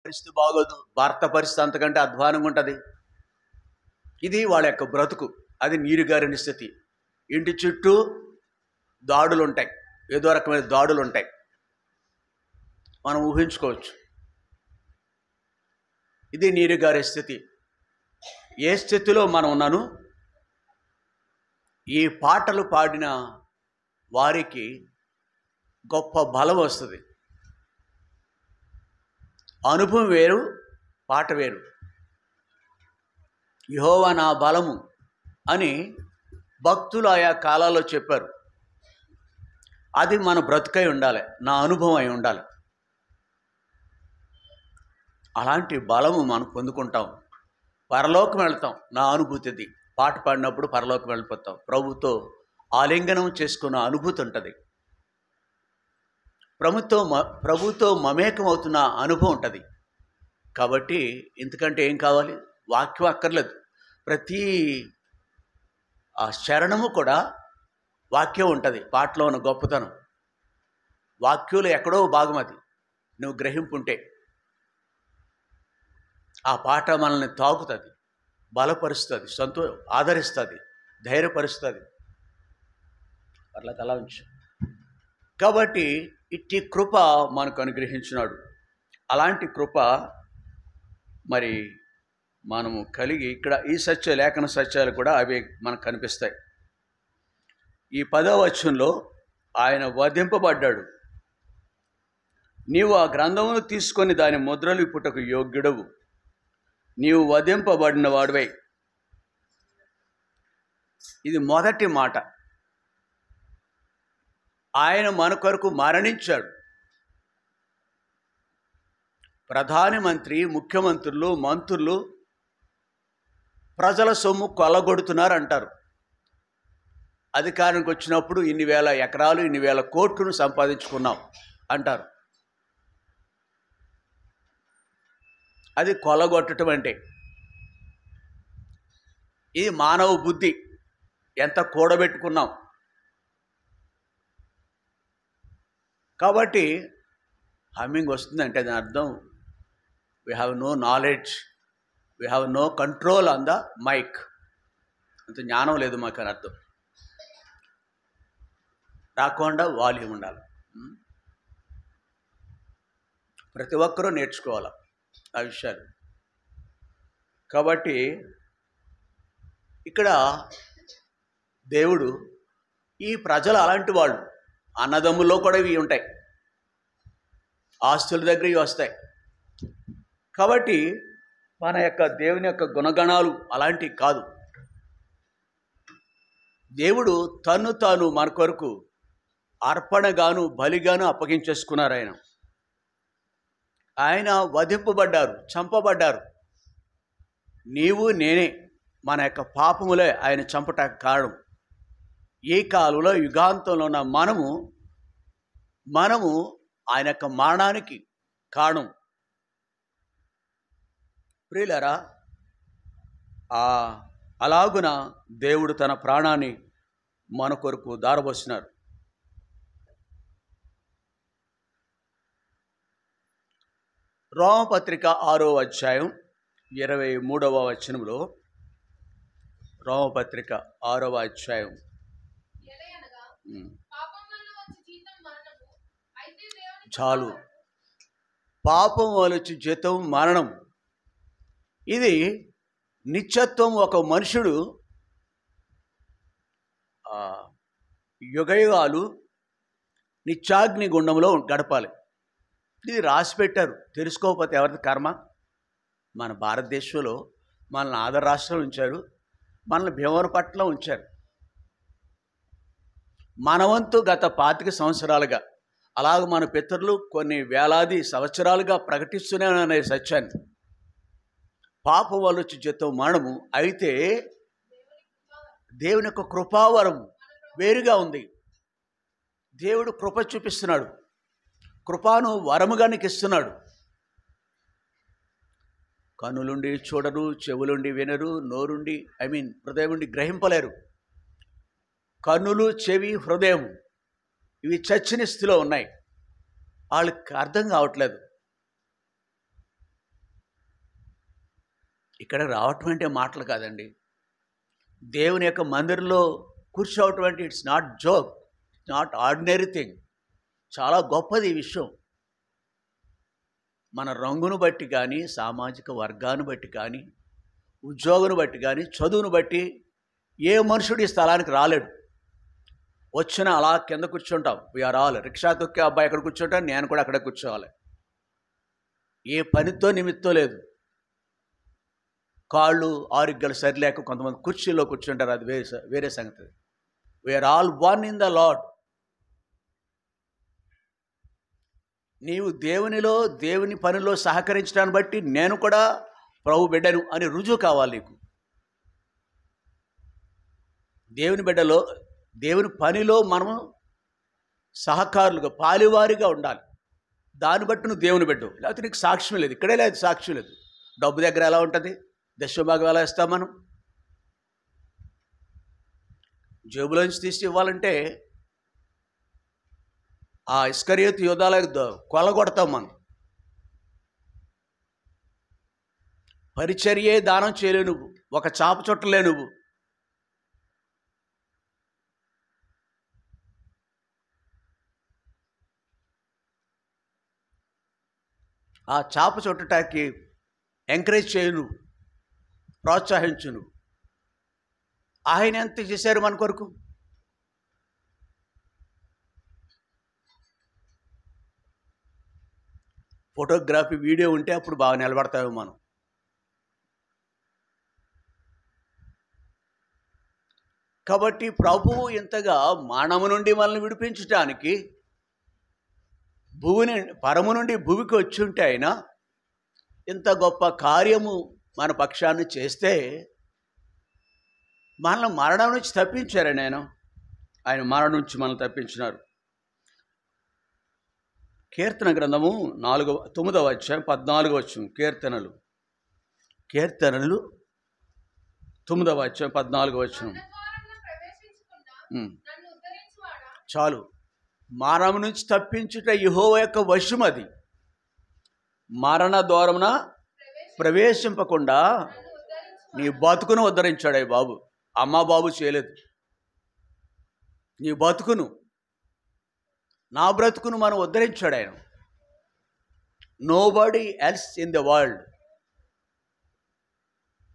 పరిస్థితి బాగోదు, భర్త పరిస్థితి అంతకంటే అధ్వానంగా ఉంటుంది. ఇది వాళ్ళ యొక్క బ్రతుకు. అది నీరుగారిన స్థితి. ఇంటి చుట్టూ దాడులు ఉంటాయి, ఏదో రకమైన దాడులు ఉంటాయి, మనం ఊహించుకోవచ్చు. ఇది నీరుగారే స్థితి. ఏ స్థితిలో మనం ఉన్నాను? ఈ పాటలు పాడిన వారికి గొప్ప బలం వస్తుంది. అనుభవం వేరు, పాట వేరు. యెహోవా నా బలము అని భక్తులు ఆయా కాలాల్లో చెప్పారు. అది మన బ్రతుకై ఉండాలి, నా అనుభవం అయి ఉండాలి. అలాంటి బలము మనం పొందుకుంటాం, పరలోకం వెళ్తాం. నా అనుభూతిది. పాట పాడినప్పుడు పరలోకం వెళ్ళిపోతాం, ఆలింగనం చేసుకున్న అనుభూతి ఉంటుంది, ప్రభుతో మమేకం అవుతున్న అనుభవం ఉంటుంది. కాబట్టి ఇంతకంటే ఏం కావాలి? వాక్యం అక్కర్లేదు. ప్రతి ఆ శరణము కూడా వాక్యం ఉంటుంది. పాటలో ఉన్న గొప్పతనం వాక్యంలో ఎక్కడో భాగం. అది నువ్వు గ్రహింపుంటే ఆ పాట మనల్ని తాకుతుంది, బలపరుస్తుంది, ఆదరిస్తుంది, ధైర్యపరుస్తుంది. అట్లా తల ఉంచు. కాబట్టి ఇట్టి కృప మనకు అనుగ్రహించినాడు. అలాంటి కృప మరి మనము కలిగి ఇక్కడ ఈ లేఖన సత్యాలు కూడా అవి మనకు కనిపిస్తాయి. ఈ 10వ వచనంలో ఆయన వధింపబడ్డాడు. నీవు ఆ గ్రంథమును తీసుకొని దాని ముద్రలు ఇప్పుటకు యోగ్యుడవు, నీవు వధింపబడిన వాడివై. ఇది మొదటి మాట. ఆయన మన కొరకు మరణించాడు. ప్రధానమంత్రి, ముఖ్యమంత్రులు, మంత్రులు ప్రజల సొమ్ము కొల్లగొడుతున్నారు అంటారు. అధికారానికి వచ్చినప్పుడు ఇన్ని వేల ఎకరాలు, ఇన్ని వేల కోట్లను సంపాదించుకున్నాం అంటారు. అది కొల్లగొట్టడం అంటే. ఇది మానవ బుద్ధి. ఎంత కూడబెట్టుకున్నాం. కాబట్టి హమ్మింగ్ వస్తుందంటే దాని అర్థం we have no knowledge, we have no control on the mic. అంత జ్ఞానం లేదు మాకు అని అర్థం. రాకుండా వాల్యూమ్ ఉండాలి. ప్రతి ఒక్కరూ నేర్చుకోవాలి ఆ విషయాలు. కాబట్టి ఇక్కడ దేవుడు, ఈ ప్రజలు అలాంటి వాళ్ళు, అన్నదమ్ముల్లో కూడా ఇవి ఉంటాయి, ఆస్తుల దగ్గర ఇవి వస్తాయి. కాబట్టి మన యొక్క దేవుని యొక్క గుణగణాలు అలాంటివి కాదు. దేవుడు తాను మన కొరకు అర్పణగాను బలిగాను అప్పగించేసుకున్నారు. ఆయన వధింపబడ్డారు, చంపబడ్డారు. నీవు నేనే మన యొక్క పాపములే ఆయన చంపటానికి కారణం. ఈ కాలంలో యుగాంతంలో ఉన్న మనము ఆయన యొక్క మరణానికి కారణం. ప్రియులారా, అలాగున దేవుడు తన ప్రాణాన్ని మన కొరకు దారబోసినారు. రోమపత్రిక 6వ అధ్యాయం 23వ వచనంలో, రోమపత్రిక 6వ అధ్యాయం, చాలు, పాపం వలచి జీతం మరణం. ఇది నిత్యత్వం. ఒక మనుషుడు యుగయుగాలు నిత్యాగ్ని గుండంలో గడపాలి. ఇది రాసి పెట్టారు. తెలుసుకోకపోతే ఎవరిది కర్మ. మన భారతదేశంలో మనల్ని ఆంధ్ర రాష్ట్రంలో ఉంచారు, మనల్ని భీమవరపట్నంలో ఉంచారు. మనవంతు గత 25 సంవత్సరాలుగా, అలాగ మన పితరులు కొన్ని వేలాది సంవత్సరాలుగా ప్రకటిస్తూనే అనే సత్యాన్ని. పాపం వల్ల వచ్చి జీతం మరణము. అయితే దేవుని యొక్క కృపావరం వేరుగా ఉంది. దేవుడు కృప చూపిస్తున్నాడు, కృపను వరముగా నీకు ఇస్తున్నాడు. కన్నులుండి చూడరు, చెవులుండి వినరు, నోరుండి హృదయం ఉండి గ్రహింపలేరు. కన్నులు, చెవి, హృదయం ఇవి చచ్చిన స్థితిలో ఉన్నాయి. వాళ్ళకి అర్థం కావట్లేదు. ఇక్కడ రావటం అంటే మాటలు కాదండి. దేవుని యొక్క మందిరంలో కూర్చోవటం అంటే it's not joke, it's not ordinary thing. చాలా గొప్పది ఈ విషయం. మన రంగును బట్టి కానీ, సామాజిక వర్గాన్ని బట్టి కానీ, ఉద్యోగం బట్టి కానీ, చదువును బట్టి ఏ మనుషుడు ఈ స్థలానికి రాలేడు. వచ్చినా అలా కింద కూర్చుంటాం. వీఆర్ ఆల్ రిక్షా తొక్కే అబ్బాయి ఎక్కడ కూర్చుంటాం, నేను కూడా అక్కడే కూర్చోవాలి. ఏ పనితో నిమిత్తం లేదు. కాళ్ళు ఆరోగ్యాలు సరిలేక కొంతమంది కుర్చీలో కూర్చుంటారు, అది వేరే సంగతి. We are all one in the Lord. నీవు దేవునిలో, దేవుని పనిలో సహకరించడాన్ని బట్టి నేను కూడా ప్రభు బిడ్డను అని రుజువు కావాలి నీకు. దేవుని బిడ్డలో, దేవుని పనిలో మనము సహకారులుగా, పాలివారిగా ఉండాలి. దాన్ని బట్టి నువ్వు దేవుని బిడ్డవు. లేకపోతే నీకు సాక్ష్యం లేదు. ఇక్కడే లేదు సాక్ష్యం లేదు. డబ్బు దగ్గర ఎలా ఉంటుంది? దశభాగం ఎలా ఇస్తాం మనం? జేబులోంచి తీసి ఇవ్వాలంటే ఆ ఇస్కరియోతు యూదాలకు కొలగొడతాం మనం. పరిచర్యే దానం చేయలే నువ్వు, ఒక చాప చుట్టలే నువ్వు. ఆ చాప చుట్టటానికి ఎంకరేజ్ చేయ నువ్వు, ప్రోత్సహించు నువ్వు. ఆయన ఎంత చేశారు మన కొరకు? ఫోటోగ్రఫీ, వీడియో ఉంటే అప్పుడు బాగా నిలబడతాము మనం. కాబట్టి ప్రభువు ఇంతగా మానము నుండి మనల్ని విడిపించడానికి పరము నుండి భూమికి వచ్చి ఉంటే ఆయన ఇంత గొప్ప కార్యము మన పక్షాన్ని చేస్తే మనల్ని మరణం నుంచి తప్పించారు. ఆయన మరణం నుంచి మనల్ని తప్పించినారు. కీర్తన గ్రంథము 9వ అధ్యాయం 14వ వచనం. కీర్తనలు 9వ అధ్యాయం 14వ వచనం. చాలు. మరణం నుంచి తప్పించుట యెహోవా యొక్క వశం. అది మరణ ద్వారమున ప్రవేశింపకుండా నీ బతుకును ఉద్ధరించాడు అయ్యి బాబు. అమ్మా బాబు చేయలేదు. నీ బతుకును, నా బ్రతుకును మనం ఉద్ధరించాడు ఆయన. Nobody else in the world.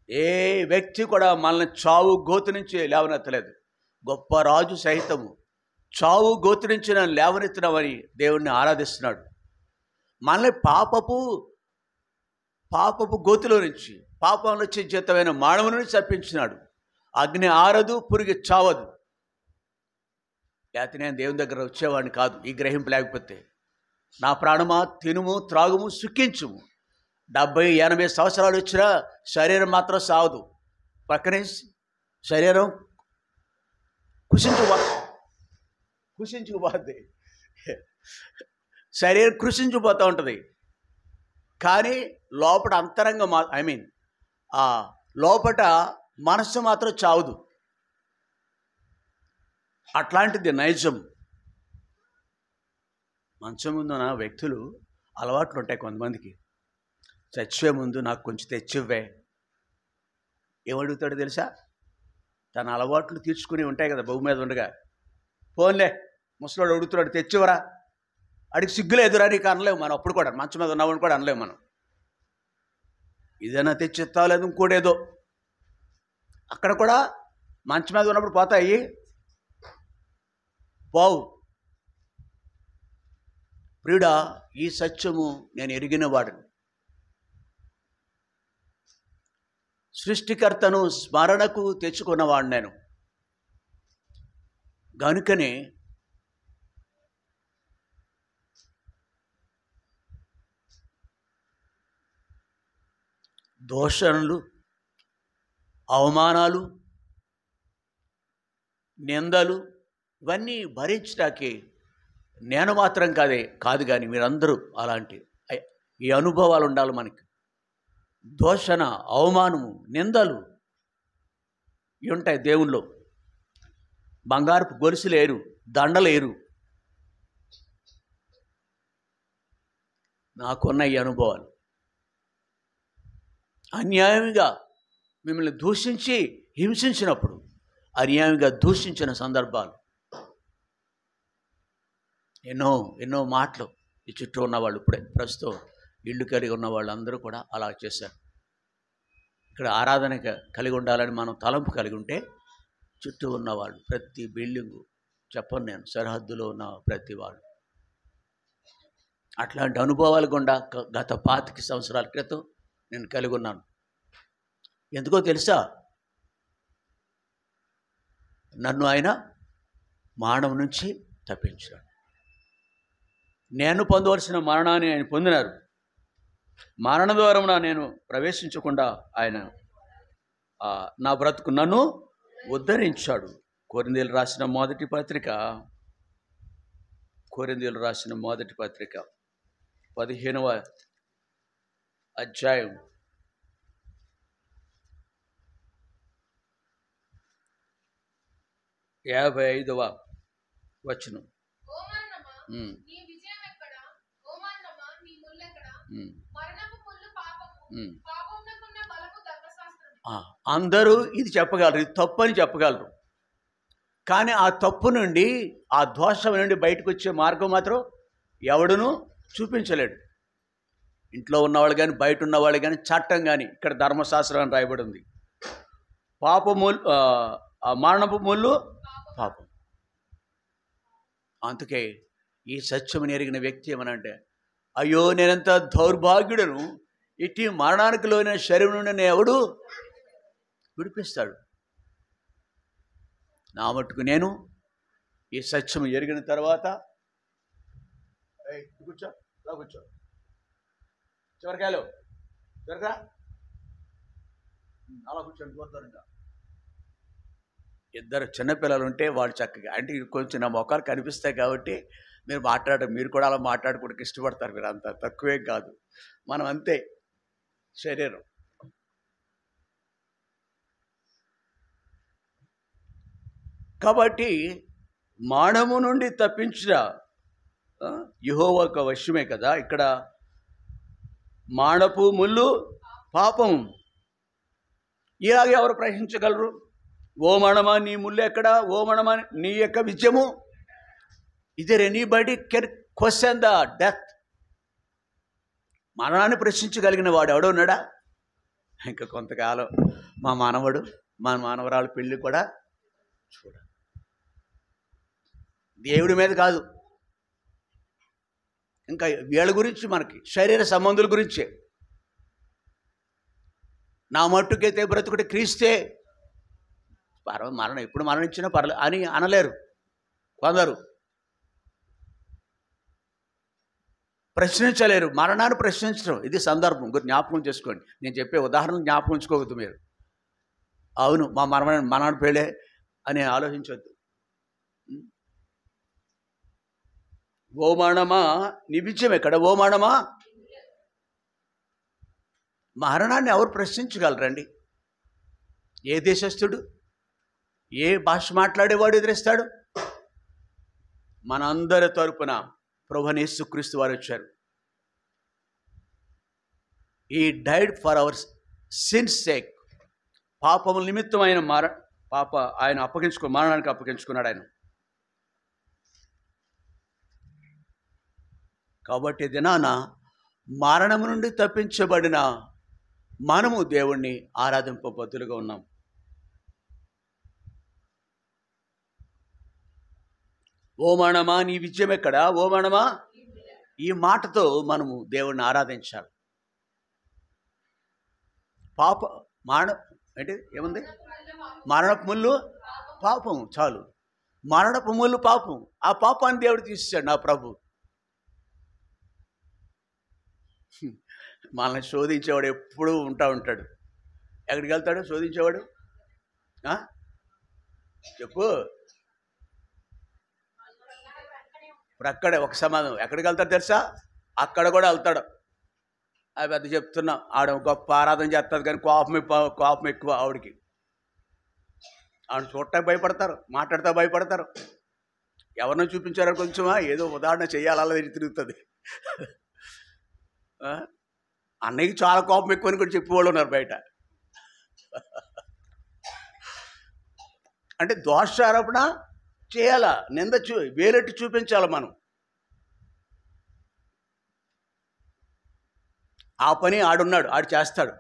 ఏ వ్యక్తి కూడా మనల్ని చావు గోతు నుంచి లేవనెత్తలేదు. గొప్ప రాజు సహితము చావు గోతు నుంచి నన్ను లేవనెత్తినామని దేవుణ్ణి ఆరాధిస్తున్నాడు. మనల్ని పాపపు గోతులో నుంచి, పాపంలో వచ్చే జీతమైన మానవు నుంచి తప్పించినాడు. అగ్ని ఆరదు, పురుగు చావదు. లేకపోతే నేను దేవుని దగ్గర వచ్చేవాడిని కాదు ఈ గ్రహింపు లేకపోతే. నా ప్రాణమా తినుము, త్రాగుము, సుఖించుము. 70-80 సంవత్సరాలు వచ్చినా శరీరం మాత్రం సావదు. పక్కనే శరీరం కృషించుకుపోద్ది. శరీరం కృషించిపోతూ ఉంటుంది. కానీ లోపల అంతరంగం లోపట మనస్సు మాత్రం చావదు. అట్లాంటిది నైజం. మంచం ముందున వ్యక్తులు అలవాట్లు ఉంటాయి కొంతమందికి. చచ్చే ముందు నాకు కొంచెం తెచ్చివ్వే. ఏమడుగుతాడు తెలుసా? తన అలవాట్లు తీర్చుకుని ఉంటాయి కదా భూమి మీద ఉండగా. పోన్లే ముసలోడు అడుగుతున్నాడు తెచ్చివరా, అడిగి సిగ్గులేదురా నీకు అనలేము మనం. అప్పుడు కూడా మంచం మీద ఉన్నవాడిని కూడా అనలేము మనం. ఇదైనా తెచ్చిస్తావు, లేదు ఇంకోటేదో. అక్కడ కూడా మంచం మీద ఉన్నప్పుడు పోతాయి, పోవు. ప్రియుడా, ఈ సత్యము నేను ఎరిగిన వాడిని. సృష్టికర్తను స్మరణకు తెచ్చుకున్నవాడు నేను. గనుకనే దోషణలు, అవమానాలు, నిందలు ఇవన్నీ భరించడానికి నేను మాత్రం కాదు కానీ మీరందరూ అలాంటి ఈ అనుభవాలు ఉండాలి మనకి. దోషణ, అవమానము, నిందలు ఇవి ఉంటాయి దేవుల్లో. బంగారపు గొలుసు లేరు, దండలేరు. నాకున్న ఈ అనుభవాలు అన్యాయంగా మిమ్మల్ని దూషించి హింసించినప్పుడు, అన్యాయంగా దూషించిన సందర్భాలు ఎన్నో మాటలు ఈ చుట్టూ ఉన్నవాళ్ళు, ఇప్పుడే ప్రస్తుతం ఇల్లు కలిగి ఉన్న వాళ్ళందరూ కూడా అలా చేశారు. ఇక్కడ ఆరాధన కలిగి ఉండాలని మనం తలంపు కలిగి ఉంటే చుట్టూ ఉన్నవాళ్ళు, ప్రతి బిల్డింగు, చెప్పను నేను, సరిహద్దులో ఉన్న ప్రతి వాళ్ళు, అట్లాంటి అనుభవాలు గుండా గత 25 సంవత్సరాల క్రితం నేను కలిగి ఉన్నాను. ఎందుకో తెలుసా? నన్ను ఆయన మరణం నుంచి తప్పించాడు. నేను పొందవలసిన మరణాన్ని ఆయన పొందినారు. మరణ ద్వారమున నేను ప్రవేశించకుండా ఆయన నా బ్రతుకు నన్ను ఉద్ధరించాడు. కొరింథీయులకు రాసిన మొదటి పత్రిక 15వ అధ్యాయం 55వ వచనం. అందరూ ఇది చెప్పగలరు, ఇది తప్పు అని చెప్పగలరు. కానీ ఆ తప్పు నుండి, ఆ దోషం నుండి బయటకు వచ్చే మార్గం మాత్రం ఎవడునూ చూపించలేడు. ఇంట్లో ఉన్నవాళ్ళు కానీ, బయట ఉన్నవాళ్ళు కానీ, చట్టం కానీ, ఇక్కడ ధర్మశాస్త్రం అని రాయబడి ఉంది. మరణపు ముళ్ళు పాపం. అందుకే ఈ సత్యముని ఎరిగిన వ్యక్తి ఏమనంటే, అయ్యో నేనంత దౌర్భాగ్యుడను, ఇట్టి మరణానికి లోన శరీరం నుండి నేను ఎవడు విడిపిస్తాడు? నా మట్టుకు నేను ఈ సత్యము ఎరిగిన తర్వాత, కూర్చో చివరికాయలు చివరిగా అలా కూర్చొని పోతారు. ఇంకా ఇద్దరు చిన్నపిల్లలు ఉంటే వాడు చక్కగా, అంటే కొంచెం నా మొక్కలు కనిపిస్తాయి కాబట్టి మీరు కూడా అలా మాట్లాడుకోవడానికి ఇష్టపడతారు. మీరు అంత తక్కువే కాదు, మనం అంతే శరీరం. కాబట్టి మరణము నుండి తప్పించిన యెహోవా యొక్క వశమే కదా. ఇక్కడ మరణపు ముళ్ళు పాపం. ఇలాగే ఎవరు ప్రశ్నించగలరు? ఓ మరణమా నీ ముళ్ళు ఎక్కడా? ఓ మరణమా నీ యొక్క విజయము? Either anybody can question the death? మరణాన్ని ప్రశ్నించగలిగిన వాడు ఎవడున్నాడా? ఇంకా కొంతకాలం మా మానవరాలు పెళ్ళి కూడా చూడ, దేవుడి మీద కాదు, ఇంకా వీళ్ళ గురించి, మనకి శరీర సంబంధుల గురించే. నా మట్టుకైతే బ్రతుకుడు క్రీస్తే, మరణం ఎప్పుడు మరణించినా పర్లేదు అని అనలేరు కొందరు. ప్రశ్నించలేరు, మరణాన్ని ప్రశ్నించడం. ఇది సందర్భం, జ్ఞాపకం చేసుకోండి. నేను చెప్పే ఉదాహరణ జ్ఞాపకం ఉంచుకోవద్దు మీరు. అవును మా మరణాన్ని పెళ్ళే అని ఆలోచించవద్దు. ఓ మరణమా నీ విజయం ఎక్కడ? ఓ మరణమా, మరణాన్ని ఎవరు ప్రశ్నించగలరండి? ఏ దేశస్థుడు, ఏ భాష మాట్లాడేవాడు ఎదిరిస్తాడు? మనందరి తరపున ప్రభువైన యేసుక్రీస్తు వారు వచ్చారు. ఈ died for our sins sake. పాపముల నిమిత్తం ఆయన ఆయన మరణానికి అప్పగించుకున్నాడు ఆయన. కాబట్టి దినాన మరణము నుండి తప్పించబడిన మనము దేవుణ్ణి ఆరాధింపబద్దులుగా ఉన్నాం. ఓ మరణమా నీ విజయం ఎక్కడ? ఓ మరణమా, ఈ మాటతో మనము దేవుణ్ణి ఆరాధించాలి. ఏంటి ఏముంది? మరణపు ముళ్ళు పాపం. చాలు, మరణపు ముళ్ళు పాపం. ఆ పాపాన్ని దేవుడు తీసేశాడు నా ప్రభు. మనల్ని శోధించేవాడు ఎప్పుడూ ఉంటాడు. ఎక్కడికి వెళ్తాడు శోధించేవాడు? చెప్పు. ఇప్పుడు అక్కడే ఒక సమాధానం. ఎక్కడికి వెళ్తాడు తెలుసా? అక్కడ కూడా వెళ్తాడు. అది పెద్ద చెప్తున్నా. ఆవిడ గొప్ప ఆరాధన చేస్తుంది కానీ కోపం ఎక్కువ ఆవిడకి. ఆవిడ చూడటానికి భయపడతారు, మాట్లాడతా భయపడతారు. ఎవరినో చూపించారో కొంచెమా ఏదో ఉదాహరణ చేయాలి, అలా తిరుగుతుంది. అన్నయ్యకి చాలా కోపం ఎక్కువని కూడా చెప్పేవాళ్ళు ఉన్నారు బయట. అంటే దోషారోపణ చేయాలా, నింద వేలెట్టి చూపించాలి మనం. ఆ పని ఆడున్నాడు, ఆడు చేస్తాడు.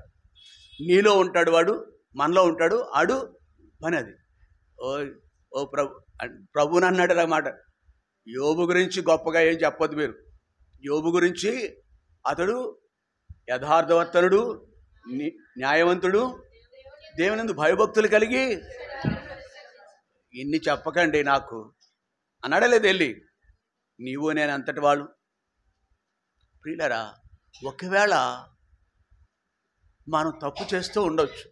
నీలో ఉంటాడు వాడు, మనలో ఉంటాడు ఆడు పని అది. ఓ ఓ ప్రభుని అన్నాడు అన్నమాట. యోబు గురించి గొప్పగా ఏం చెప్పొద్దు మీరు. యోబు గురించి అతడు యథార్థవర్తనుడు, న్యాయవంతుడు, దేవునందు భయభక్తులు కలిగి, ఇన్ని చెప్పకండి నాకు అన్నాడా లేదు వెళ్ళి. నీవు నేను అంతటి వాళ్ళు. ప్రియులరా, ఒకవేళ మనం తప్పు చేస్తూ ఉండొచ్చు.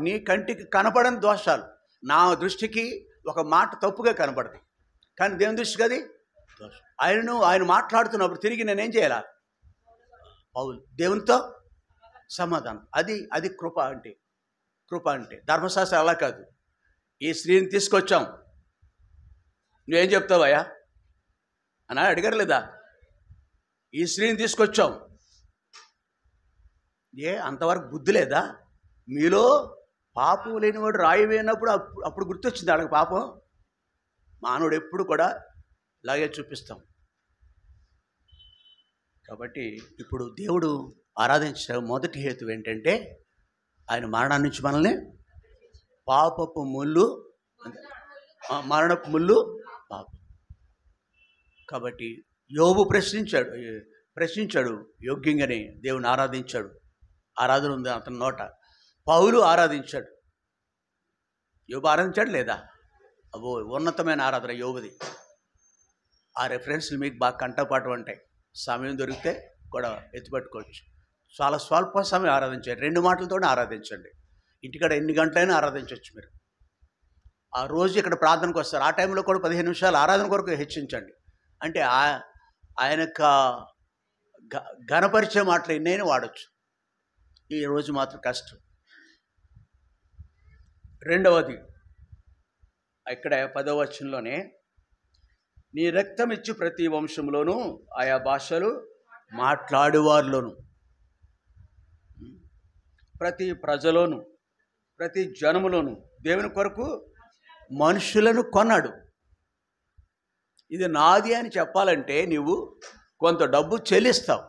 నీ కంటికి కనపడని దోషాలు నా దృష్టికి ఒక మాట తప్పుగా కనపడదు, కానీ దేవుని దృష్టికి అది దోషం. ఆయన మాట్లాడుతున్నప్పుడు తిరిగి నేనేం చేయాలా? పౌలు దేవునితో సమాధానం. అది కృప అంటే. కృప అంటే ధర్మశాస్త్రం అలా కాదు. ఈ స్త్రీని తీసుకొచ్చాం, నువ్వేం చెప్తావయ్యా అని అడిగారు లేదా? ఈ స్త్రీని తీసుకొచ్చాం, అంతవరకు బుద్ధి లేదా మీలో? పాపం లేనివాడు రాయి వేయినప్పుడు అప్పుడు గుర్తొచ్చింది ఆడకు పాపం. మానవుడు ఎప్పుడు కూడా ఇలాగే చూపిస్తాం. కాబట్టి ఇప్పుడు దేవుడు ఆరాధించే మొదటి హేతు ఏంటంటే ఆయన మరణం నుంచి మనల్ని, పాపపు ముళ్ళు, మరణపు ముళ్ళు పాపం. కాబట్టి యోబు ప్రశ్నించాడు యోగ్యంగానే దేవుని ఆరాధించాడు. ఆరాధన ఉంది అతని నోట. పౌలు ఆరాధించాడు. యోబు ఆరాధించాడు లేదా? అబ్బో, ఉన్నతమైన ఆరాధన యోబుది. ఆ రెఫరెన్స్లు మీకు బాగా కంటపాటు ఉంటాయి. సమయం దొరికితే కూడా ఎత్తిపెట్టుకోవచ్చు. చాలా స్వల్ప సమయం ఆరాధించండి, 2 మాటలతోనే ఆరాధించండి. ఇంటికాడ ఎన్ని గంటలైనా ఆరాధించవచ్చు మీరు. ఆ రోజు ఇక్కడ ప్రార్థనకు వస్తారు, ఆ టైంలో కూడా 15 నిమిషాలు ఆరాధన కొరకు హెచ్చించండి. అంటే ఆయన ఘనపరిచే మాటలు ఎన్నైనా వాడచ్చు. ఈ రోజు మాత్రం కష్టం. రెండవది ఇక్కడ 10వ వచనంలోనే, నీ రక్తం ఇచ్చి ప్రతి వంశంలోనూ ఆయా భాషలు మాట్లాడేవారిలోను, ప్రతి ప్రజలోను, ప్రతి జనములోను దేవుని కొరకు మనుషులను కొన్నాడు. ఇది నాది అని చెప్పాలంటే నీవు కొంత డబ్బు చెల్లిస్తావు,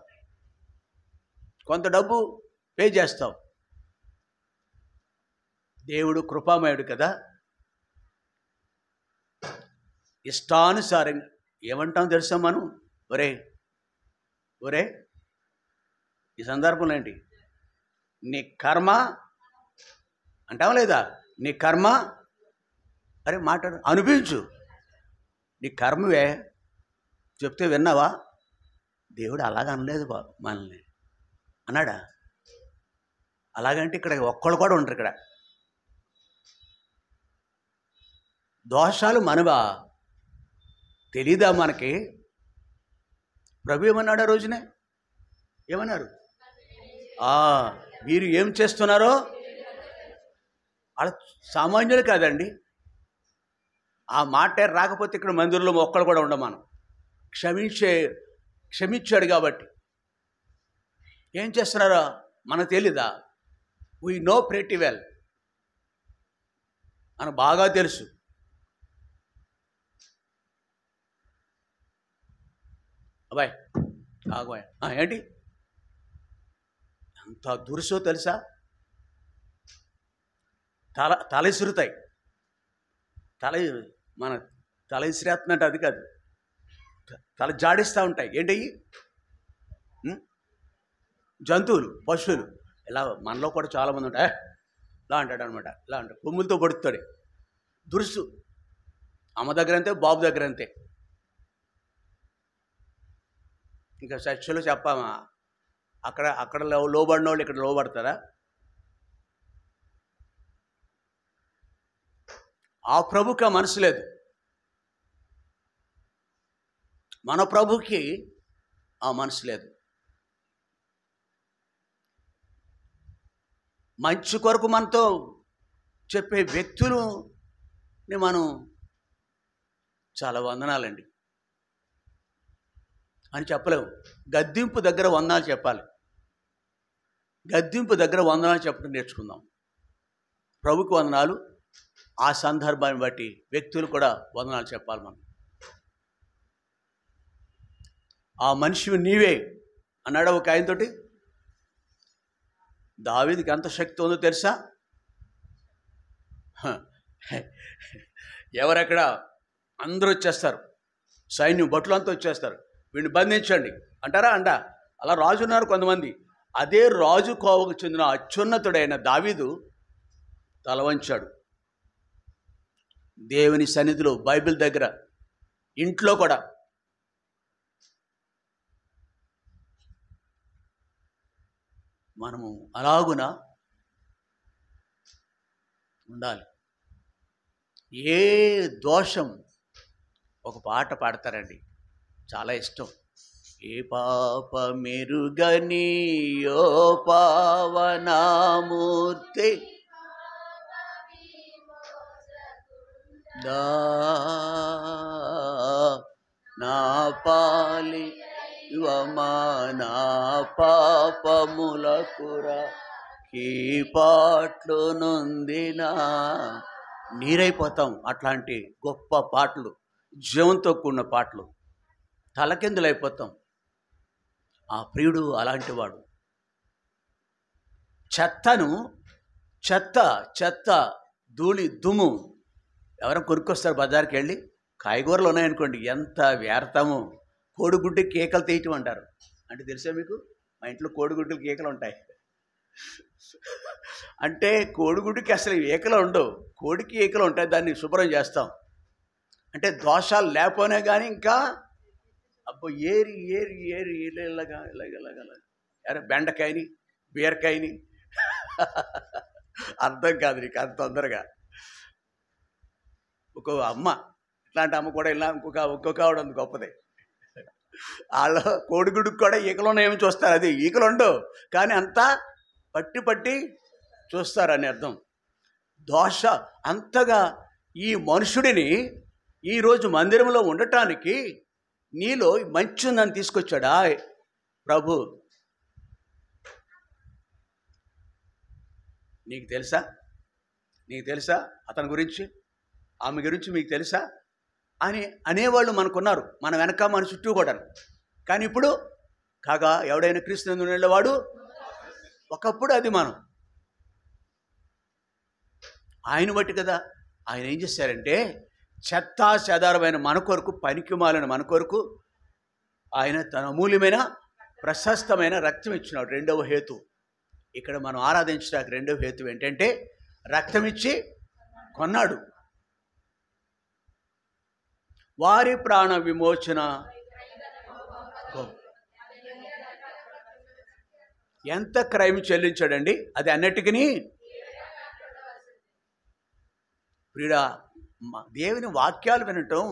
కొంత డబ్బు పే చేస్తావు. దేవుడు కృపామయుడు కదా. ఇష్టానుసారంగా ఏమంటాం తెలుసా మనం? ఒరే ఈ సందర్భంలో ఏంటి? నీ కర్మ అంటావా లేదా? నీ కర్మ, అరే మాట్లాడు, అనిపించు, నీ కర్మవే చెప్తే విన్నావా? దేవుడు అలాగ అనలేదు మనల్ని, అన్నాడా? అలాగంటే ఇక్కడ ఒక్కళ్ళు కూడా ఉండరు. ఇక్కడ దోషాలు మనవా? తెలీదా మనకి? ప్రభు ఏమన్నాడు ఆ రోజునే? ఏమన్నారు? మీరు ఏం చేస్తున్నారో అలా సామాన్యులు కాదండి. ఆ మాట రాకపోతే ఇక్కడ మందిరంలో ఒక్కడు కూడా ఉండం. మనం క్షమించాడు కాబట్టి. ఏం చేస్తున్నారో మనకు తెలీదా? వీ నో ప్రెటీ వెల్, మనకు బాగా తెలుసు. అబ్బాయి ఆగోయ్, ఏంటి అంత దురుసో తెలుసా? తల ఇసురుతాయి. మన తల ఇసిరేస్తున్నట్టు అది కాదు, తల జాడిస్తూ ఉంటాయి. ఏంటయ్యి? జంతువులు, పశువులు. ఇలా మనలో కూడా చాలామంది ఉంటాయి. ఇలా అంటాడు అనమాట, ఇలా అంటాడు, కొమ్ములతో పడుతాడు. దురుసు. అమ్మ దగ్గర అంతే, బాబు దగ్గర అంతే. ఇంకా చర్చలో చెప్పామా? అక్కడ లోబడిన వాళ్ళు ఇక్కడ లోబడతారా? ఆ ప్రభుకి ఆ మనసు లేదు. మన ప్రభుకి ఆ మనసు లేదు. మంచి కొరకు మనతో చెప్పే వ్యక్తులని మనం చాలా వందనాలండి. అని చెప్పలేము. గద్దింపు దగ్గర వందనాలు చెప్పాలి. గద్దింపు దగ్గర వందనాలు చెప్పడం నేర్చుకుందాం. ప్రభుకి వందనాలు, ఆ సందర్భాన్ని బట్టి వ్యక్తులు కూడా వందనాలు చెప్పాలి. మనం ఆ మనిషివి నీవే అన్నాడు ఒక ఆయనతోటి. దావీదుకి ఎంత శక్తి ఉందో తెలుసా? ఎవరెక్కడ అందరూ వచ్చేస్తారు, సైన్యం భటులంతా వచ్చేస్తారు, వీడిని బంధించండి అంటారా? అలా రాజు ఉన్నారు కొంతమంది. అదే రాజు కోవకు చెందిన అత్యున్నతుడైన దావీదు తల వంచాడు. దేవుని సన్నిధిలో, బైబిల్ దగ్గర, ఇంట్లో కూడా. మనము అలాగున ఉండాలి. ఏ దోషం, ఒక పాట పాడతారండి, చాలా ఇష్టం. ఏ పాప మెరుగని యో పావనామూర్తి నా పాలి ఇవమా నా పాపములకురా కీ పాటలు నొందినా. నీరైపోతాం. అట్లాంటి గొప్ప పాటలు, జీవంతో కూడిన పాటలు, తలకిందులైపోతాం. ఆ ప్రియుడు అలాంటి వాడు. చెత్త ధూళి దుమ్ము ఎవరైనా కొనుక్కొస్తారు బజార్కి వెళ్ళి. కాయగూరలు ఉన్నాయనుకోండి, ఎంత వ్యర్థము. కోడిగుడ్డు కేకలు తీయటం అంటారు. అంటే తెలుసా మీకు? మా ఇంట్లో కోడిగుడ్డులు కేకలు ఉంటాయి. అంటే కోడిగుడ్డుకి అసలు ఏకలు ఉండవు, కోడికి ఏకలు ఉంటాయి. దాన్ని శుభ్రం చేస్తాం. అంటే దోషాలు లేకపోయినా కానీ ఇంకా అబ్బో ఏరి ఇలాగా బెండకాయని, బీరకాయని అర్థం కాదు నీకు అంత తొందరగా. ఒక అమ్మ, ఇట్లాంటి అమ్మ కూడా ఇలా ఇంకొక ఆవిడ ఉంది గొప్పది. వాళ్ళ కోడిగుడ్డుకు కూడా ఈకలు ఉన్నాయేమో చూస్తారు. అది ఈకలు ఉండవు కానీ అంతా పట్టి చూస్తారని అర్థం. దోష అంతగా ఈ మనుషుడిని ఈరోజు మందిరంలో ఉండటానికి నీలో మంచి ఉందని తీసుకొచ్చాడా ప్రభు? నీకు తెలుసా అతని గురించి, ఆమె గురించి మీకు తెలుసా అని అనేవాళ్ళు మనకున్నారు, మన వెనక మన చుట్టూ కూడా. కానీ ఇప్పుడు కాగా ఎవడైనా క్రీస్తునందు ఉండేవాడు. ఒకప్పుడు అది మనం ఆయన బట్టి కదా. ఆయన ఏం చేశారంటే చెత్తా చెదారమైన మన కొరకు, పనికిమాలిన మన కొరకు ఆయన తన అమూల్యమైన ప్రశస్తమైన రక్తం ఇచ్చినాడు. రెండవ హేతు ఇక్కడ మనం ఆరాధించడానికి రెండవ హేతు ఏంటంటే రక్తం ఇచ్చి కొన్నాడు. వారి ప్రాణ విమోచన. ఎంత క్రైమ్ చెల్లించాడండి, అది అన్నిటికీ. ప్రియుడా, దేవుని వాక్యాలు వినటం,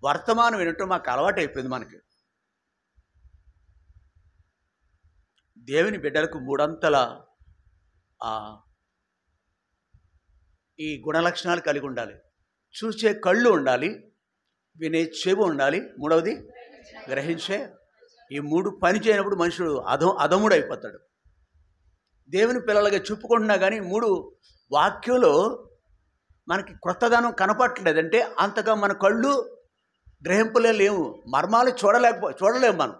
వర్తమానం వినటం మాకు అలవాటు అయిపోయింది. మనకి దేవుని బిడ్డలకు మూడంతల ఈ గుణలక్షణాలు కలిగి ఉండాలి. చూసే కళ్ళు ఉండాలి, వినే చెవి ఉండాలి, మూడవది గ్రహించే. ఈ మూడు పని చేయనప్పుడు మనుషుడు అధముడు అయిపోతాడు. దేవుని పిల్లలుగా చెప్పుకుంటున్నా కానీ మూడు వాక్యంలో మనకి క్రొత్తదనం కనపట్టలేదంటే అంతగా మన కళ్ళు గ్రహింపులే లేవు, మర్మాలు చూడలేము మనం.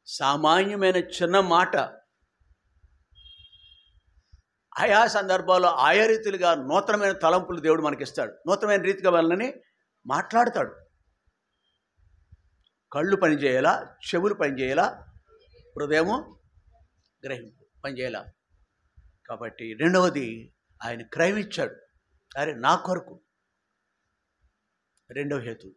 సామాన్యమైన చిన్న మాట ఆయా సందర్భాల్లో ఆయా రీతిలుగా నూతనమైన తలంపులు దేవుడు మనకిస్తాడు. నూతనమైన రీతిగా వాళ్ళని మాట్లాడతాడు. కళ్ళు పనిచేయాలా, చెవులు పనిచేయాలా, హృదయము గ్రహింపు పనిచేయాలా. కాబట్టి రెండవది ఆయన క్రైమ్ ఇచ్చాడు. అరే నా కొరకు, రెండవ హేతు.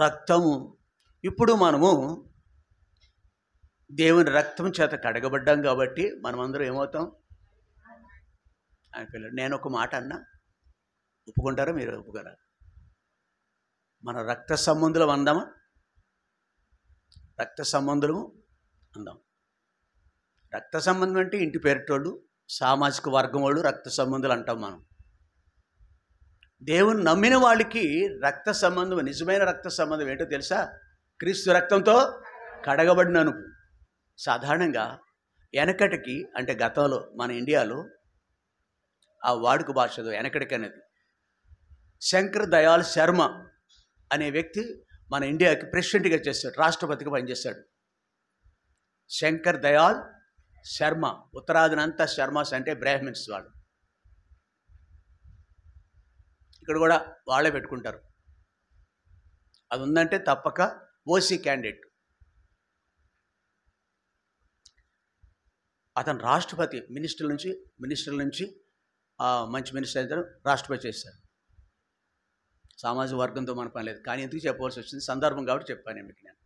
రక్తము. ఇప్పుడు మనము దేవుని రక్తం చేత కడగబడ్డాం కాబట్టి మనమందరం ఏమవుతాం? ఆయన పిల్లలు. నేను ఒక మాట అన్నా, ఒప్పుకుంటారా? మీరు ఒప్పుకోరా? మన రక్త సంబంధులం అందామా? రక్త సంబంధులము అందాం. రక్త సంబంధం అంటే ఇంటి పేరిటోళ్ళు, సామాజిక వర్గం వాళ్ళు రక్త సంబంధులు అంటాం మనం. దేవుని నమ్మిన వాళ్ళకి రక్త సంబంధం, నిజమైన రక్త సంబంధం ఏంటో తెలుసా? క్రీస్తు రక్తంతో కడగబడినను. సాధారణంగా వెనకటికి అంటే గతంలో మన ఇండియాలో ఆ వాడుక భాషలో వెనకటికి అనేది శంకర్ దయాళ్ శర్మ అనే వ్యక్తి మన ఇండియాకి ప్రెసిడెంట్గా చేశాడు, రాష్ట్రపతిగా పనిచేశాడు. శంకర్ దయాళ్ శర్మ. ఉత్తరాదినంతా శర్మాస్ అంటే బ్రాహ్మిన్స్ వాళ్ళు. ఇక్కడ కూడా వాళ్ళే పెట్టుకుంటారు. అది ఉందంటే తప్పక ఓసీ క్యాండిడేట్. అతను రాష్ట్రపతి, మినిస్టర్ నుంచి మంచి మినిస్టర్ అయితే రాష్ట్రపతి చేశారు. సామాజిక వర్గంతో మన పని లేదు, కానీ ఎందుకు చెప్పవలసి వచ్చింది, సందర్భం కాబట్టి చెప్పాను మీకు నేను.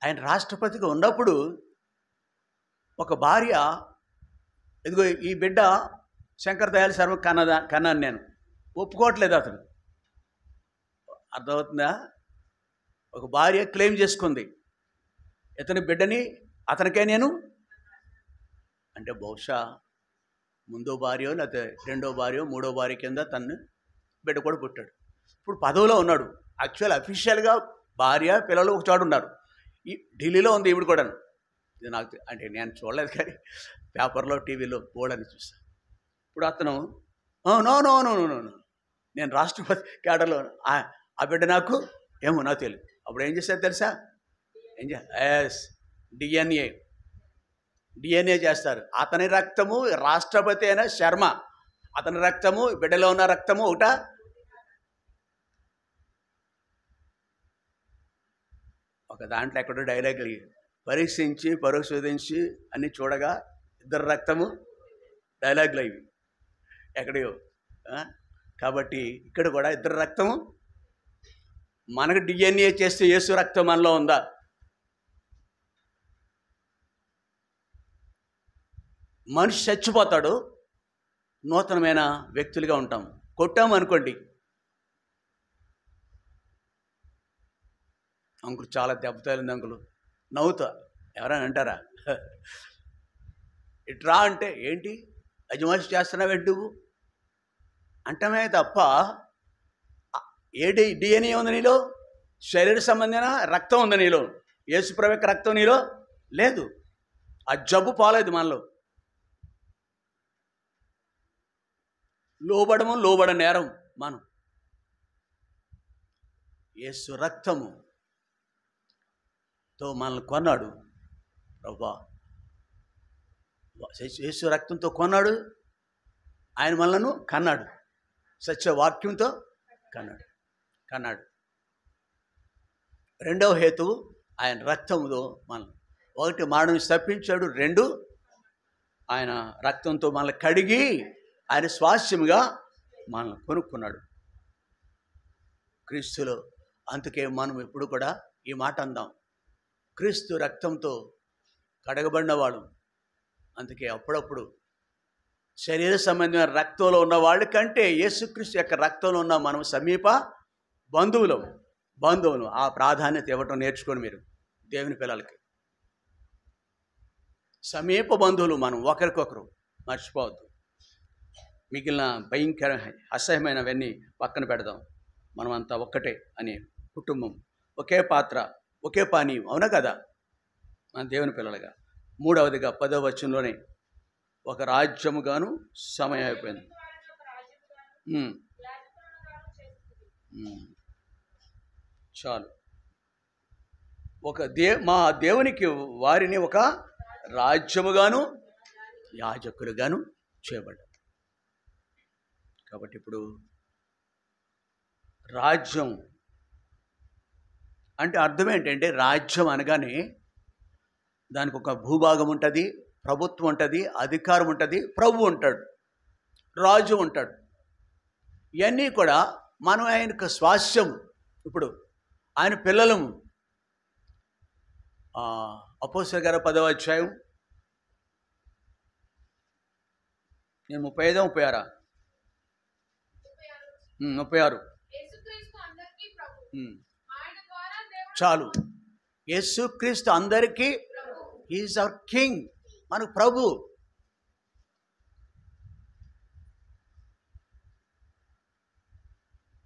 ఆయన రాష్ట్రపతిగా ఉన్నప్పుడు ఒక భార్య, ఇదిగో ఈ బిడ్డ శంకర్ దయాళ్ శర్మ కన్నాను నేను, ఒప్పుకోవట్లేదు అతను. అర్థమవుతుందా? ఒక భార్య క్లెయిమ్ చేసుకుంది, ఇతని బిడ్డని అతనికే నేను అంటే, బహుశా ముందో భార్యో లేకపోతే రెండో భార్యో మూడో భార్య కింద తను బిడ్డ కూడా పుట్టాడు. ఇప్పుడు పదవిలో ఉన్నాడు. అఫీషియల్గా భార్య పిల్లలు ఒక చోటు ఉన్నారు. ఈ ఢిల్లీలో ఉంది ఈవిడ కూడా. ఇది నాకు అంటే నేను చూడలేదు, కానీ పేపర్లో టీవీలో బోర్డని చూస్తాను. ఇప్పుడు అతను no no no no no నేను రాష్ట్రపతి కేడర్లో, ఆ బిడ్డ నాకు ఏమో నాకు తెలియదు. అప్పుడు ఏం చేశారు తెలుసా? డిఎన్ఏ చేస్తారు. అతని రక్తము, రాష్ట్రపతి అయిన శర్మ, అతని రక్తము బిడ్డలో ఉన్న రక్తము ఒకట. ఒక దాంట్లో ఎక్కడో డైలాగులు పరీక్షించి పరిశోధించి అన్ని చూడగా ఇద్దరు రక్తము డైలాగులు అవి ఎక్కడో. కాబట్టి ఇక్కడ కూడా ఇద్దరు రక్తము. మనకు డిఎన్ఏ చేస్తే యేసు రక్తం మనలో ఉందా? మనిషి చచ్చిపోతాడు, నూతనమైన వ్యక్తులుగా ఉంటాం. కొట్టాము అనుకోండి, అంకులు చాలా దెబ్బ తగిలింది అంకులు, నవ్వుతా. ఎవరైనా అంటారా? ఇట్రా అంటే ఏంటి అజమాయిషి చేస్తున్నావేంటి నువ్వు అంటమే తప్ప, ఏంటి డిఎన్ఏ ఉంది నీలో, శరీర సంబంధమైన రక్తం ఉంది నీలో, యేసుప్రభు యొక్క రక్తం నీలో లేదు. ఆ జబ్బు పాలేదు మనలో. లోబడ నేరం మనం. యేసు రక్తముతో మనల్ని కొన్నాడు ప్రభువా. యేసు రక్తంతో కొన్నాడు, ఆయన మనలను కన్నాడు, సత్యవాక్యంతో కన్నాడు. రెండవ హేతువు ఆయన రక్తముతో మనల్ని, ఒకటి మరణం తప్పించాడు, రెండు ఆయన రక్తంతో మనల్ని కడిగి ఆయన స్వాస్థ్యముగా మనల్ని కొనుక్కున్నాడు క్రీస్తులో. అందుకే మనం ఎప్పుడు కూడా ఈ మాట అందాం, క్రీస్తు రక్తంతో కడగబడిన వాడు. అందుకే అప్పుడప్పుడు శరీర సంబంధమైన రక్తంలో ఉన్న వాళ్ళ కంటే యేసుక్రీస్తు యొక్క రక్తంలో ఉన్న మనం సమీప బంధువులు. ఆ ప్రాధాన్యత ఇవ్వటం నేర్చుకోండి మీరు దేవుని పిల్లలకి. సమీప బంధువులు మనం, ఒకరికొకరు మర్చిపోవద్దు. మిగిలిన భయంకర అసహ్యమైనవన్నీ పక్కన పెడదాం. మనం అంతా ఒక్కటే అనే కుటుంబం, ఒకే పాత్ర, ఒకే పానీయం. అవునా కదా మన దేవుని పిల్లలుగా? మూడవదిగా 10వ వచనంలోనే ఒక రాజ్యముగాను సమయం అయిపోయింది. చాలు. మా దేవునికి వారిని ఒక రాజ్యముగాను యాజకులుగాను చేయబడ్డారు. కాబట్టి ఇప్పుడు రాజ్యం అంటే అర్థం ఏంటంటే, రాజ్యం అనగానే దానికి ఒక భూభాగం ఉంటుంది, ప్రభుత్వం ఉంటుంది, అధికారం ఉంటుంది, ప్రభు ఉంటాడు, రాజు ఉంటాడు. ఇవన్నీ కూడా మనం ఆయనకు స్వాస్యం. ఇప్పుడు ఆయన పిల్లలము. అపోస్తలుల గారి 10వ అధ్యాయం, నేను 35 36 36 చాలు. యేసుక్రీస్తు అందరికీ, ఈజ్ అవర్ కింగ్. మనకు ప్రభు.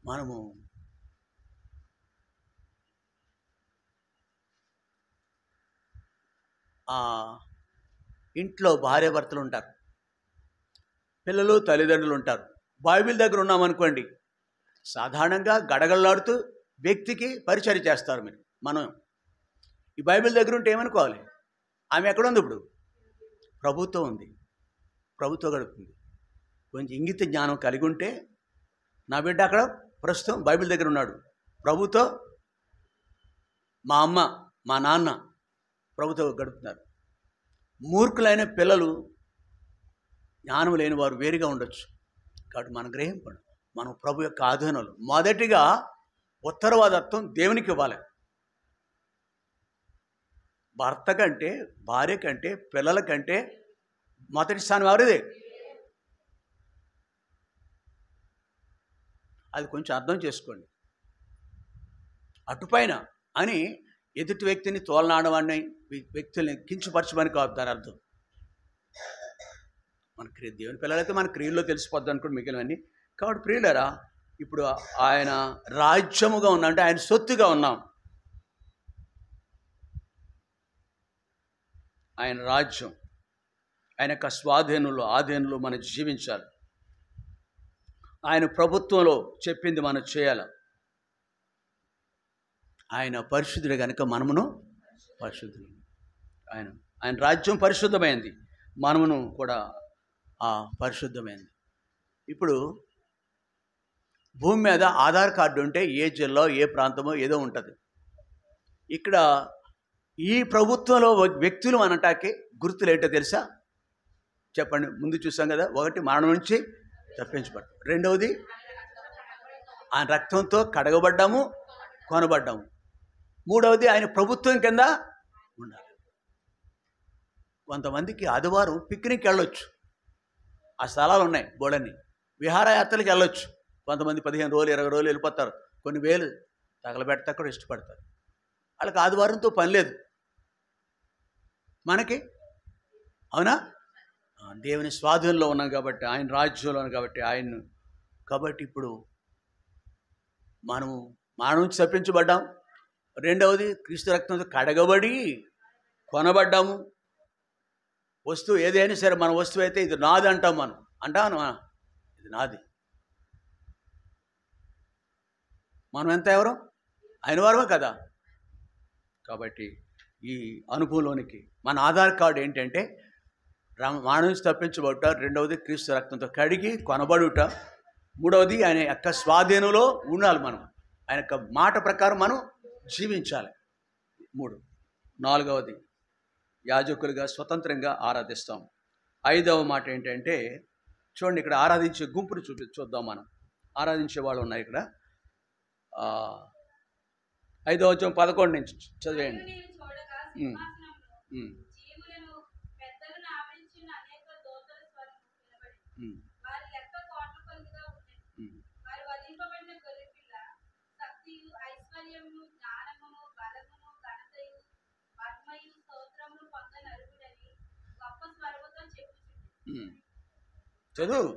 మనము ఇంట్లో భార్యాభర్తలు ఉంటారు, పిల్లలు తల్లిదండ్రులు ఉంటారు. బైబిల్ దగ్గర ఉన్నామనుకోండి, సాధారణంగా గడగడలాడుతూ వ్యక్తికి పరిచర్య చేస్తారు. మనం ఈ బైబిల్ దగ్గర ఉంటే ఏమనుకోవాలి? ఆమె ఎక్కడ ఉంది? ఇప్పుడు ప్రభుత్వం ఉంది, ప్రభుత్వం గడుపుతుంది. కొంచెం ఇంగిత జ్ఞానం కలిగి ఉంటే, నా బిడ్డ అక్కడ ప్రస్తుతం బైబిల్ దగ్గర ఉన్నాడు, ప్రభుతో మా అమ్మ మా నాన్న ప్రభుతో గడుపుతున్నారు. మూర్ఖులైన పిల్లలు, జ్ఞానం లేని వారు వేరుగా ఉండొచ్చు. కాబట్టి మనం గ్రహింపండి, మనం ప్రభు యొక్క ఆధీనంలో. మొదటిగా ఉత్తరవాదత్వం దేవునికి ఇవ్వాలి. భర్త కంటే, భార్య కంటే, పిల్లల కంటే మొదటి స్థానం ఎవరిదే? అది కొంచెం అర్థం చేసుకోండి. అటుపైన అని ఎదుటి వ్యక్తిని తోలనాడమని, వ్యక్తుల్ని కించపరచమని కాదు దాని అర్థం. మన దేవుని పిల్లలైతే మన క్రియల్లో తెలిసిపోద్ది అనుకోండి మిగిలినవన్నీ. కాబట్టి ప్రియులరా, ఇప్పుడు ఆయన రాజ్యముగా ఉన్నాం అంటే ఆయన సొత్తుగా ఉన్నాం. ఆయన రాజ్యం, ఆయన యొక్క స్వాధీనంలో, ఆధీనంలో మనం జీవించాలి. ఆయన ప్రభుత్వంలో చెప్పింది మనం చేయాలి. ఆయన పరిశుద్ధుడే కనుక మనమును పరిశుద్ధులు. ఆయన రాజ్యం పరిశుద్ధమైంది, మనమును కూడా పరిశుద్ధమైంది. ఇప్పుడు భూమి మీద ఆధార్ కార్డు ఉంటే ఏ జిల్లా, ఏ ప్రాంతమో ఏదో ఉంటుంది. ఇక్కడ ఈ ప్రభుత్వంలో వ్యక్తులు అనటానికి గుర్తులు ఏంటో తెలుసా? చెప్పండి. ముందు చూసాం కదా, ఒకటి మరణం నుంచి తప్పించబడ్డాము, రెండవది ఆయన రక్తంతో కడగబడ్డాము, కొనబడ్డాము, మూడవది ఆయన ప్రభుత్వం కింద ఉండాలి. కొంతమందికి ఆదివారం పిక్నిక్ వెళ్ళొచ్చు, ఆ స్థలాలు ఉన్నాయి బోడని, విహారయాత్రలకు వెళ్ళొచ్చు. కొంతమంది 15 రోజులు 20 రోజులు వెళ్ళిపోతారు, కొన్ని వేలు తగలబెడతా కూడా ఇష్టపడతారు. వాళ్ళకి ఆదివారంతో పని లేదు. మనకి అవునా? దేవుని స్వాధీనంలో ఉన్నాం కాబట్టి, ఆయన రాజ్యంలో ఉన్నాం కాబట్టి, కాబట్టి ఇప్పుడు మనము మానవ నుంచి తప్పించబడ్డాం. రెండవది క్రీస్తు రక్తంతో కడగబడి కొనబడ్డాము. వస్తువు ఏదైనా సరే, మన వస్తువు అయితే ఇది నాది అంటాం. మనం అంటాను, ఇది నాది. మనం ఎంత ఎవరు? ఆయన వారమే కదా. కాబట్టి ఈ అనుభవంలోనికి మన ఆధార్ కార్డు ఏంటంటే మానవ నుంచి తప్పించబడుట, రెండవది క్రీస్తు రక్తంతో కడిగి కొనబడుట, మూడవది ఆయన యొక్క స్వాధీనంలో ఉండాలి. మనం ఆయన యొక్క మాట ప్రకారం మనం జీవించాలి. 3. నాలుగవది యాజకులుగా స్వతంత్రంగా ఆరాధిస్తాం. 5వ మాట ఏంటంటే, చూడండి, ఇక్కడ ఆరాధించే గుంపును చూద్దాం. మనం ఆరాధించే వాళ్ళు ఉన్నాయి ఇక్కడ. 5వ వచనం 11 నుంచి చదివేయండి. చదువు.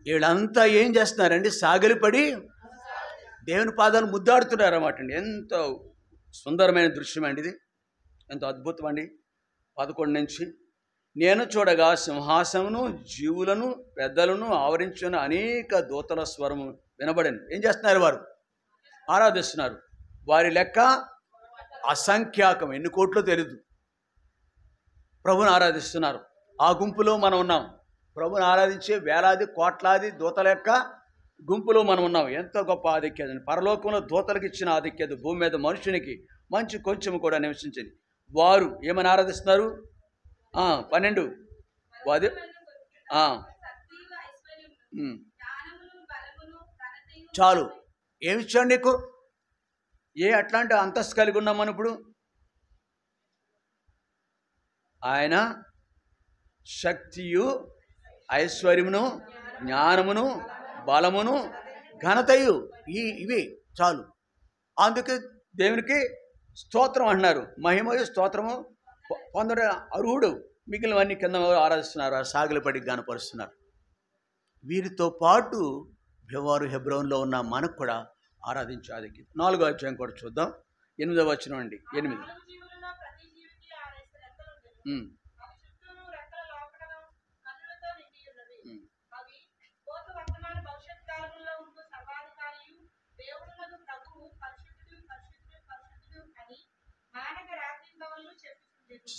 వీళ్ళంతా ఏం చేస్తున్నారండి? సాగిలిపడి దేవుని పాదాలు ముద్దాడుతున్నారు అన్నమాట అండి. ఎంత సుందరమైన దృశ్యం అండి ఇది, ఎంత అద్భుతం అండి. 11 నుంచి, నేను చూడగా సింహాసనమును జీవులను పెద్దలను ఆవరించిన అనేక దూతల స్వరము వినబడింది. ఏం చేస్తున్నారు? వారు ఆరాధిస్తున్నారు. వారి లెక్క అసంఖ్యాకం, ఎన్ని కోట్లో తెలియదు. ప్రభుని ఆరాధిస్తున్నారు. ఆ గుంపులో మనం ఉన్నాం. ప్రభుని ఆరాధించే వేలాది కోట్లాది దూతల యొక్క గుంపులో మనం ఉన్నాం. ఎంత గొప్ప ఆధిక్యత! పరలోకంలో దూతలకు ఇచ్చిన ఆధిక్యత భూమి మీద మనుషునికి మంచి కొంచెం కూడా నివసించింది. వారు ఏమని ఆరాధిస్తున్నారు? 12 వాది చాలు. ఏమిచ్చాడు నీకు? అట్లాంటి అంతస్తు కలిగి ఉన్నాం మనం ఇప్పుడు? ఆయన శక్తియు, ఐశ్వర్యమును, జ్ఞానమును, బలమును, ఘనతయు, ఇవి చాలు. అందుకే దేవునికి స్తోత్రం అంటున్నారు. మహిమయు స్తోత్రము పొందడం అర్హుడు. మిగిలినవన్నీ కింద ఆరాధిస్తున్నారు, సాగిలపడి గనపరుస్తున్నారు. వీరితో పాటు వారు హెబ్రోన్లో ఉన్న మనకు కూడా ఆరాధించాలి. 4వ అధ్యాయం కూడా చూద్దాం. 8వ వచనం అండి. 8.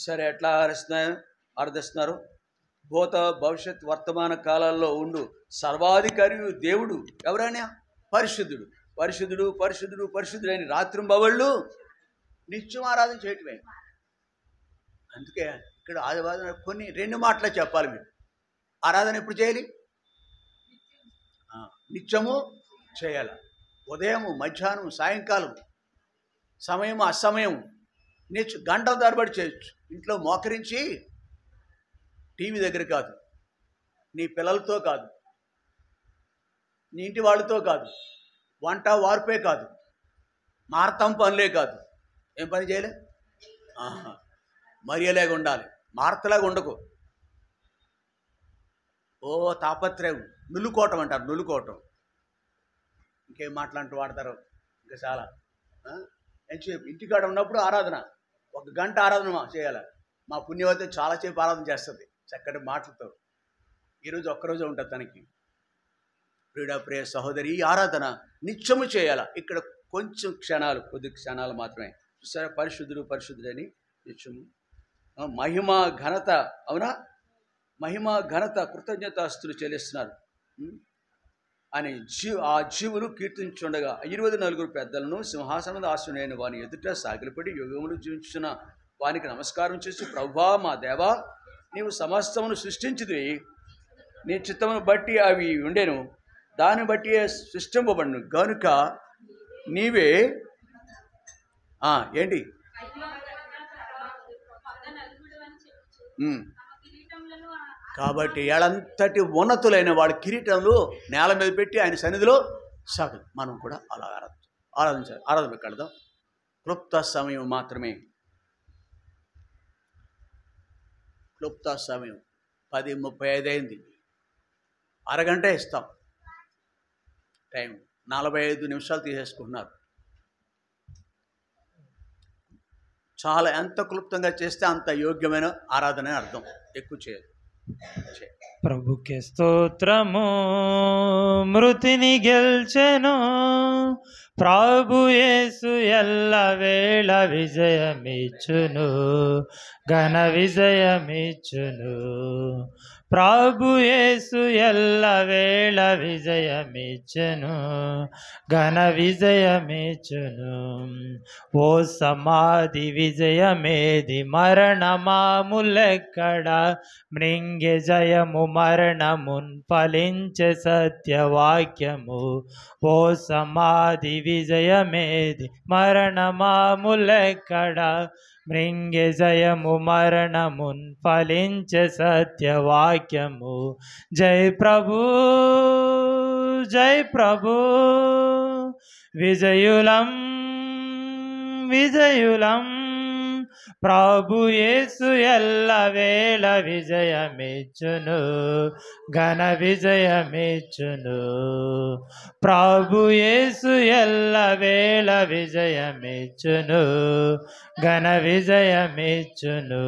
సరే, ఎట్లా ఆరాధిస్తున్నారు? భూత భవిష్యత్ వర్తమాన కాలాల్లో ఉండు సర్వాధికారి దేవుడు ఎవరైనా పరిశుద్ధుడు, పరిశుద్ధుడు, పరిశుద్ధుడు, పరిశుద్ధుడు అని రాత్రింబవళ్ళు నిత్యం ఆరాధన చేయటమే. అందుకే ఇక్కడ ఆదివారం కొన్ని 2 మాటలే చెప్పాలి. మీరు ఆరాధన ఎప్పుడు చేయాలి? నిత్యము చేయాలి. ఉదయము, మధ్యాహ్నం, సాయంకాలం, సమయం అసమయం గంటల తరబడి చేయొచ్చు. ఇంట్లో మోకరించి, టీవీ దగ్గర కాదు, నీ పిల్లలతో కాదు, నీ ఇంటి వాళ్ళతో కాదు, వంట వార్పే కాదు, మార్తం పనులే కాదు. ఏం పని చేయలే? మరియలాగా ఉండాలి, మార్తలాగా ఉండకు. తాపత్రయం, నులుకోవటం అంటారు, నులుకోవటం. ఇంకేం మాట్లాంటూ వాడతారు ఇంకా చాలా. ఇంటికాడ ఉన్నప్పుడు ఆరాధన, 1 గంట ఆరాధన చేయాలి. మా పుణ్యవతి చాలాసేపు ఆరాధన చేస్తుంది చక్కటి మాటలతో. ఈరోజు ఒక్కరోజు ఉంటుంది తనకి. ప్రియ సహోదరి, ఈ ఆరాధన నిత్యము చేయాలి. ఇక్కడ కొంచెం క్షణాలు, కొద్ది క్షణాలు మాత్రమే. చూసారా, పరిశుద్ధుడు పరిశుద్ధుడని నిత్యము. మహిమ ఘనత, అవునా, మహిమ ఘనత కృతజ్ఞతాస్తులు చెల్లిస్తున్నారు అని ఆ జీవులు కీర్తించుండగా 24 పెద్దలను సింహాసనం ఆసీనులైన వాని ఎదుట సాగిలపడి యుగములు జీవించిన వానికి నమస్కారం చేసి, ప్రభువా మా దేవా, నీవు సమస్తమును సృష్టించిది, నీ చిత్తమును బట్టి అవి ఉండెను, దాన్ని బట్టి సృష్టింపబడును గనుక నీవే ఏంటి కాబట్టి ఏళంతటి ఉన్నతులైన వాడి కిరీటంలో నేల మీద పెట్టి ఆయన సన్నిధిలో సాగు. మనం కూడా అలా ఆరాధించాలి. ఆరాధన కడదాం. క్లుప్త సమయం మాత్రమే. క్లుప్త సమయం 10:35 అయింది. అరగంట ఇస్తాం టైం. 45 నిమిషాలు తీసేసుకుంటున్నారు. చాలా ఎంత క్లుప్తంగా చేస్తే అంత యోగ్యమైన ఆరాధన అని అర్థం. ఎక్కువ చేయాలి. ప్రభుకే స్తోత్రము. మృతిని గెల్చెను ప్రభు యేసు, ఎల్లవేళ విజయమిచ్చును, ఘన విజయమిచ్చును. ప్రభు యేసు ఎల్లవేళ విజయమిచ్చును, ఘన విజయమిచ్చును. ఓ సమాధి విజయమేది, మరణమాములెక్కడ, మృంగే జయము మరణమున్ ఫలించే సత్యవాక్యము. ఓ సమాధి విజయమేది, మరణమాములెక్కడ, మృంగే జయము మరణమున్ ఫలించే సత్యవాక్యము. జై ప్రభు, జై ప్రభు, విజయులం విజయులం. ప్రభు యేసు ఎల్లవేళ విజయమిచ్చును, ఘన విజయమిచ్చును. ప్రభు యేసు ఎల్లవేళ విజయమిచ్చును, ఘన విజయమిచ్చును.